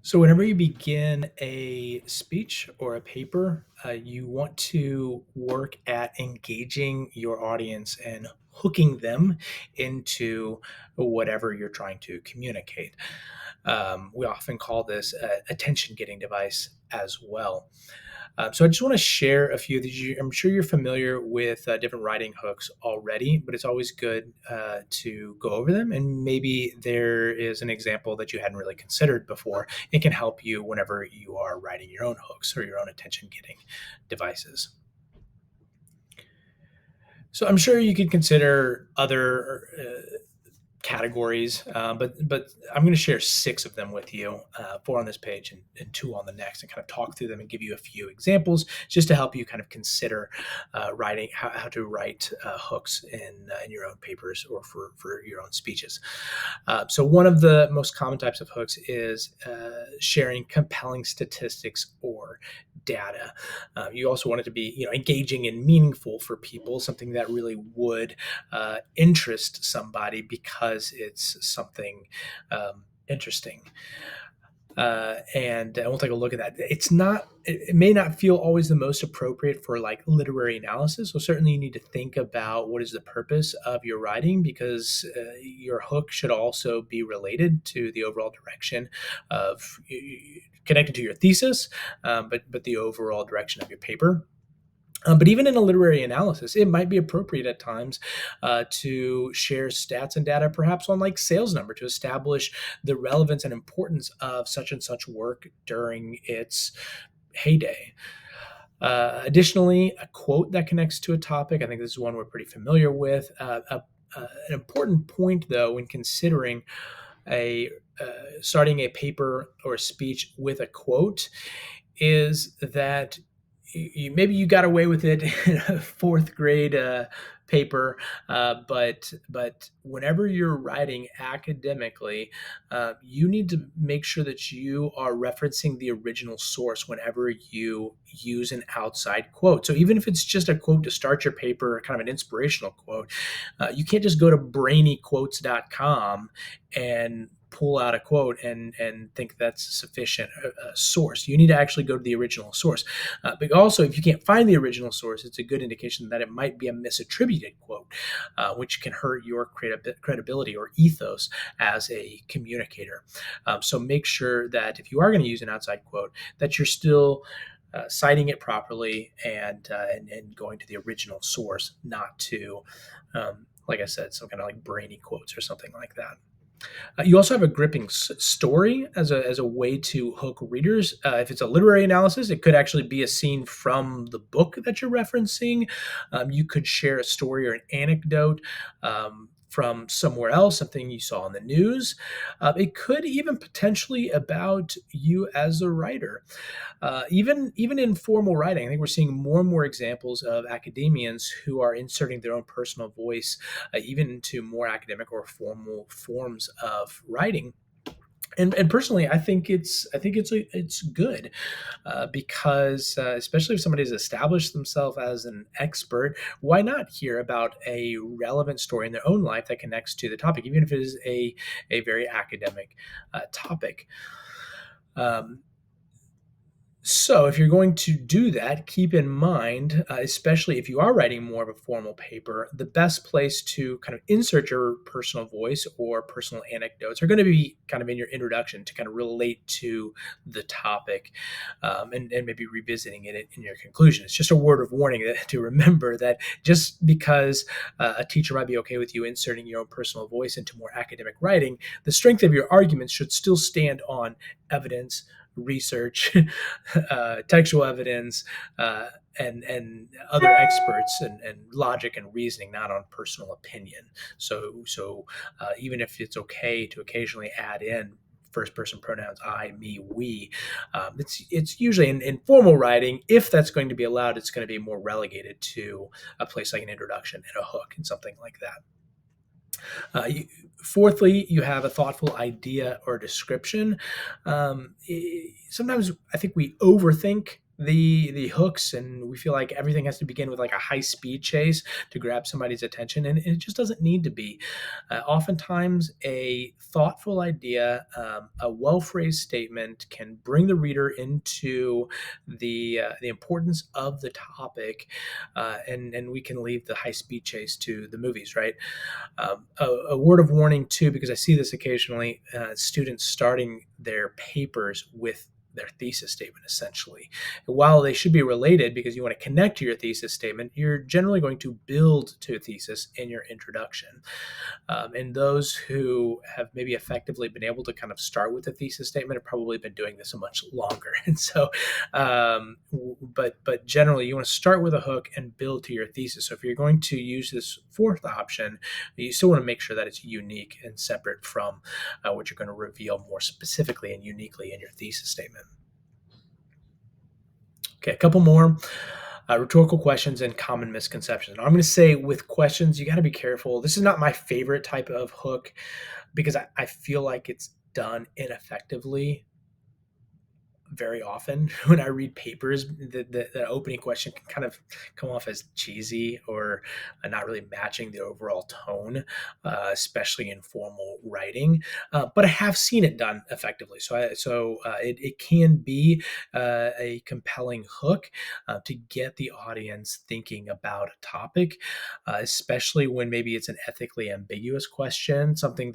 So, whenever you begin a speech or a paper, you want to work at engaging your audience and hooking them into whatever you're trying to communicate. We often call this attention getting device as well. So I just want to share a few of these. I'm sure you're familiar with different writing hooks already, but it's always good to go over them. And maybe there is an example that you hadn't really considered before. It can help you whenever you are writing your own hooks or your own attention getting devices. So I'm sure you could consider other categories, but I'm going to share six of them with you, four on this page and two on the next, and kind of talk through them and give you a few examples just to help you kind of consider writing how to write hooks in your own papers or for your own speeches. So one of the most common types of hooks is sharing compelling statistics or data. You also want it to be engaging and meaningful for people, something that really would interest somebody because it's something interesting. And we'll take a look at that. It may not feel always the most appropriate for like literary analysis. So certainly you need to think about what is the purpose of your writing, because your hook should also be related to the overall direction of connected to your thesis, but the overall direction of your paper. But even in a literary analysis, it might be appropriate at times to share stats and data, perhaps on like sales number, to establish the relevance and importance of such and such work during its heyday. Additionally, a quote that connects to a topic. I think this is one we're pretty familiar with. An important point, though, when considering a starting a paper or a speech with a quote, is that maybe you got away with it in a fourth grade paper, but whenever you're writing academically, you need to make sure that you are referencing the original source whenever you use an outside quote. So even if it's just a quote to start your paper, kind of an inspirational quote, you can't just go to brainyquotes.com and pull out a quote and think that's sufficient source. You need to actually go to the original source. But also, if you can't find the original source, it's a good indication that it might be a misattributed quote, which can hurt your credibility or ethos as a communicator. So make sure that if you are going to use an outside quote, that you're still citing it properly and going to the original source, not to, like I said, some kind of like brainy quotes or something like that. You also have a gripping story as a way to hook readers. If it's a literary analysis, it could actually be a scene from the book that you're referencing. You could share a story or an anecdote from somewhere else, something you saw in the news. It could even potentially about you as a writer. Even in formal writing, I think we're seeing more and more examples of academians who are inserting their own personal voice, even into more academic or formal forms of writing. And personally, I think it's good because especially if somebody has established themselves as an expert, why not hear about a relevant story in their own life that connects to the topic, even if it is a very academic topic. Um, so, if you're going to do that, keep in mind, especially if you are writing more of a formal paper, the best place to kind of insert your personal voice or personal anecdotes are going to be kind of in your introduction to kind of relate to the topic, and maybe revisiting it in your conclusion. It's just a word of warning to remember that just because a teacher might be okay with you inserting your own personal voice into more academic writing, the strength of your arguments should still stand on evidence, research, textual evidence, and other experts, and logic and reasoning, not on personal opinion. So even if it's okay to occasionally add in first person pronouns, I, me, we, it's usually in formal writing, if that's going to be allowed, it's going to be more relegated to a place like an introduction and a hook and something like that. Fourthly, you have a thoughtful idea or description. Sometimes I think we overthink the hooks, and we feel like everything has to begin with like a high speed chase to grab somebody's attention, and it just doesn't need to be. Oftentimes, a thoughtful idea, a well phrased statement, can bring the reader into the importance of the topic, and we can leave the high speed chase to the movies, right? A word of warning too, because I see this occasionally: students starting their papers with their thesis statement essentially. While they should be related because you want to connect to your thesis statement, you're generally going to build to a thesis in your introduction. And those who have maybe effectively been able to kind of start with a thesis statement have probably been doing this a much longer. And so, but generally, you want to start with a hook and build to your thesis. So if you're going to use this fourth option, you still want to make sure that it's unique and separate from what you're going to reveal more specifically and uniquely in your thesis statement. Okay, a couple more. Rhetorical questions and common misconceptions. I'm going to say with questions, you got to be careful. This is not my favorite type of hook because I feel like it's done ineffectively very often. When I read papers, the opening question can kind of come off as cheesy or not really matching the overall tone, especially in formal writing. But I have seen it done effectively, it can be a compelling hook to get the audience thinking about a topic, especially when maybe it's an ethically ambiguous question, something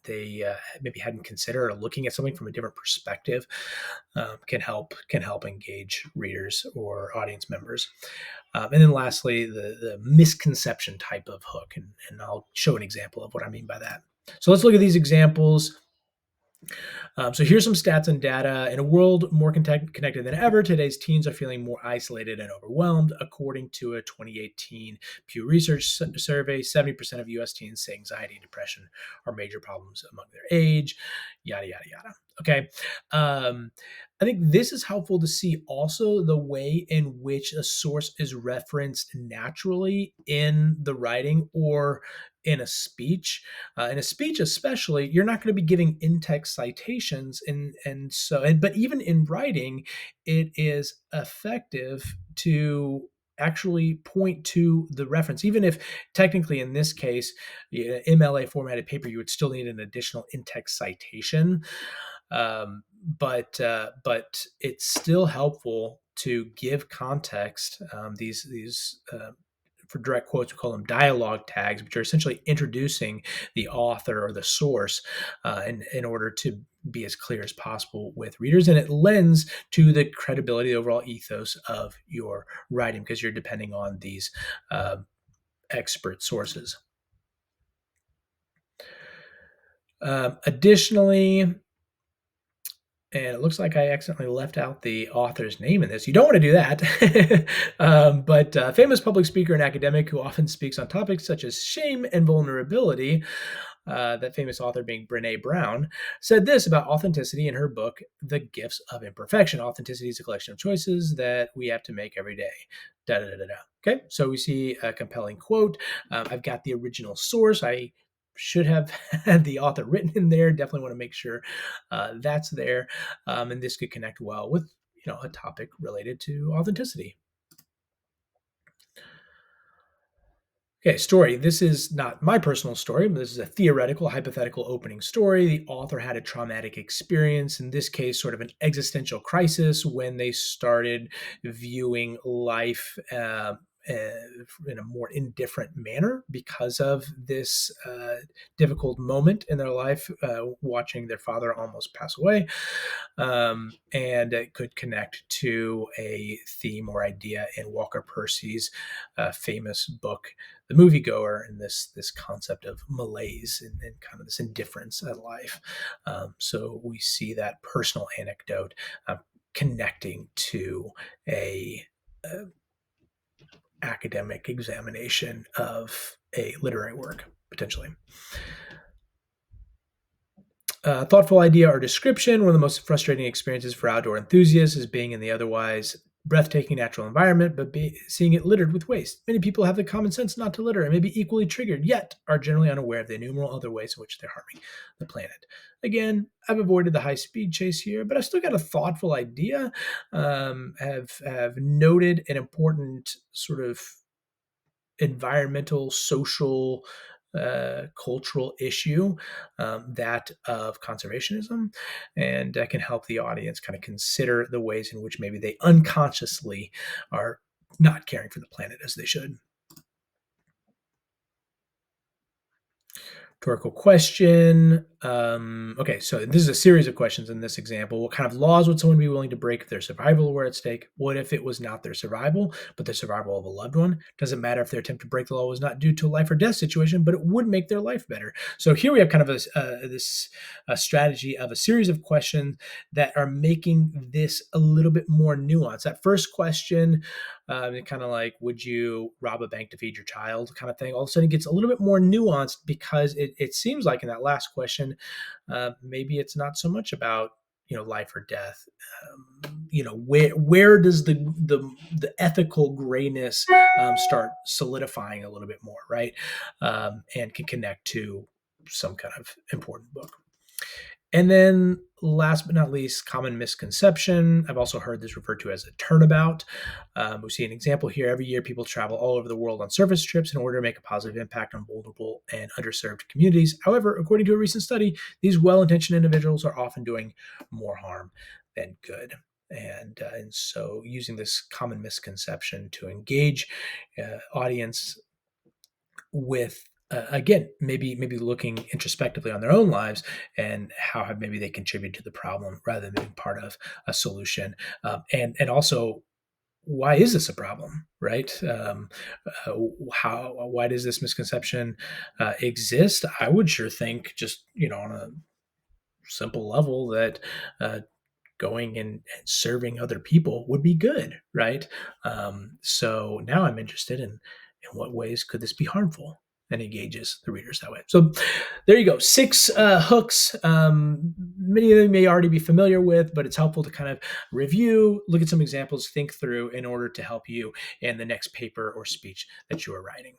they maybe hadn't considered, or looking at something from a different perspective can help engage readers or audience members. And then lastly, the misconception type of hook, and I'll show an example of what I mean by that. So let's look at these examples. So here's some stats and data. In a world more connected than ever, today's teens are feeling more isolated and overwhelmed. According to a 2018 Pew Research survey, 70% of U.S. teens say anxiety and depression are major problems among their age, yada, yada, yada. Okay. I think this is helpful to see also the way in which a source is referenced naturally in the writing or in a speech. In a speech, especially, you're not going to be giving in-text citations, but even in writing, it is effective to actually point to the reference, even if technically in this case, MLA formatted paper, you would still need an additional in-text citation. But it's still helpful to give context. These for direct quotes, we call them dialogue tags, which are essentially introducing the author or the source in order to be as clear as possible with readers. And it lends to the credibility, the overall ethos of your writing, because you're depending on these expert sources. Additionally, and it looks like I accidentally left out the author's name in this. You don't want to do that. But famous public speaker and academic who often speaks on topics such as shame and vulnerability, that famous author being Brene Brown, said this about authenticity in her book, The Gifts of Imperfection. Authenticity is a collection of choices that we have to make every day. Da, da, da, da. Okay, so we see a compelling quote. I've got the original source. I should have had the author written in there. Definitely want to make sure that's there. And this could connect well with a topic related to authenticity. Okay, story. This is not my personal story, but this is a theoretical, hypothetical opening story. The author had a traumatic experience, in this case, sort of an existential crisis when they started viewing life in a more indifferent manner because of this difficult moment in their life, watching their father almost pass away. And it could connect to a theme or idea in Walker Percy's famous book, The Moviegoer, and this concept of malaise and kind of this indifference at life. So we see that personal anecdote connecting to a academic examination of a literary work, potentially. Thoughtful idea or description. One of the most frustrating experiences for outdoor enthusiasts is being in the otherwise breathtaking natural environment, but seeing it littered with waste. Many people have the common sense not to litter and may be equally triggered, yet are generally unaware of the innumerable other ways in which they're harming the planet. Again, I've avoided the high speed chase here, but I've still got a thoughtful idea. Have noted an important sort of environmental, social, cultural issue, that of conservationism, and that can help the audience kind of consider the ways in which maybe they unconsciously are not caring for the planet as they should. Rhetorical question. Okay, so this is a series of questions in this example. What kind of laws would someone be willing to break if their survival were at stake? What if it was not their survival, but the survival of a loved one? Doesn't matter if their attempt to break the law was not due to a life or death situation, but it would make their life better. So here we have kind of this strategy of a series of questions that are making this a little bit more nuanced. That first question, kind of like, would you rob a bank to feed your child kind of thing, all of a sudden it gets a little bit more nuanced because it seems like in that last question, maybe it's not so much about life or death. Where does the ethical grayness start solidifying a little bit more, right? And can connect to some kind of important book. And then last but not least, common misconception. I've also heard this referred to as a turnabout. We see an example here. Every year, people travel all over the world on service trips in order to make a positive impact on vulnerable and underserved communities. However, according to a recent study, these well-intentioned individuals are often doing more harm than good. And so using this common misconception to engage audience with again, maybe looking introspectively on their own lives and how have maybe they contribute to the problem rather than being part of a solution. And also, why is this a problem, right? How why does this misconception exist? I would sure think, just on a simple level, that going and serving other people would be good, right? So now I'm interested in what ways could this be harmful, and engages the readers that way. So there you go, six hooks. Many of them may already be familiar with, but it's helpful to kind of review, look at some examples, think through in order to help you in the next paper or speech that you are writing.